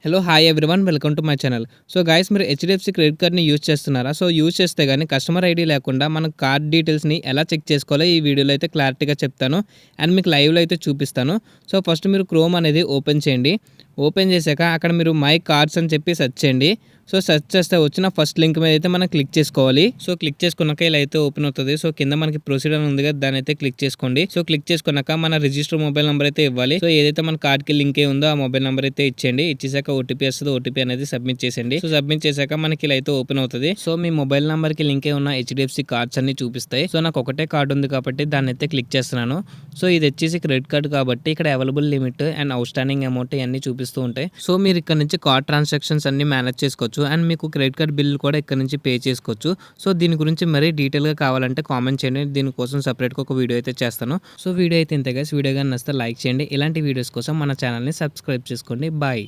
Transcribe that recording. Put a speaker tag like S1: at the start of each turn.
S1: Hello! Hi everyone. Welcome to my channel. So guys మీరు HDFC credit కార్డ్‌ని use చేస్తున్నారా? So use చేస్తే గాని కస్టమర్ ఐడీ లేకుండా మనం కార్డ్ డీటెయిల్స్‌ని ఎలా చెక్ చేసుకోవాలో ఈ వీడియోలో అయితే క్లారిటీగా చెప్తాను. అండ్ మీకు లైవ్‌లో అయితే చూపిస్తాను. సో ఫస్ట్ మీరు క్రోమ్ అనేది ఓపెన్ చేయండి. ఓపెన్ చేశాక అక్కడ మీరు మై కార్డ్స్ అని చెప్పి సెర్చ్ చేయండి. సో సెర్చ్ చేస్తే వచ్చిన ఫస్ట్ లింక్ మీద అయితే మనం క్లిక్ చేసుకోవాలి. సో క్లిక్ చేసుకున్నాక ఇలా అయితే ఓపెన్ అవుతది. సో కింద మనకి ప్రొసీడ్ అని ఉంది కదా, దాన్ని అయితే క్లిక్ చేసుకోండి. సో క్లిక్ చేసుకున్నాక మన రిజిస్టర్ మొబైల్ నెంబర్ అయితే ఇవ్వాలి. సో ఏదైతే మన కార్డ్‌కి లింక్ అయి ఉందో ఆ మొబైల్ నెంబర్ అయితే ఇచ్చేయండి. ఇచ్చేసాక ఓటీపీ వస్తది. ఓటీపీ అనేది సబ్మిట్ చేసేయండి. సో సబ్మిట్ చేశాక మనకి ఇలా అయితే ఓపెన్ అవుతది. సో మీ మొబైల్ నెంబర్‌కి లింక్ అయి ఉన్న హెచ్‌డీఎఫ్‌సీ కార్డ్స్ అన్ని చూపిస్తాయి. సో నాకు ఒకటే కార్డ్ ఉంది కాబట్టి దాన్ని అయితే క్లిక్ చేస్తున్నాను. సో ఇది వచ్చేసి క్రెడిట్ కార్డ్ కాబట్టి ఇక్కడ available limit and out standing amount ఇవన్నీ చూపిస్తూ ఉంటాయి. సో మీరు ఇక్కడ నుంచి కార్డ్ ట్రాన్సాక్షన్స్ అన్ని మేనేజ్ చేసుకోవచ్చు. అండ్ మీకు క్రెడిట్ కార్డ్ బిల్ కూడా ఇక్కడ నుంచి పే చేసుకోవచ్చు. సో దీని గురించి మరీ డీటెయిల్‌గా కావాలంటే కామెంట్ చేయండి. దీనికోసం సెపరేట్‌గా ఒక వీడియో అయితే చేస్తాను. సో వీడియో అయితే ఇంతే గైస్. వీడియో గాని నచ్చితే లైక్ చేయండి. ఇలాంటి వీడియోస్ కోసం మన ఛానల్‌ని సబ్స్క్రైబ్ చేసుకోండి. బాయ్.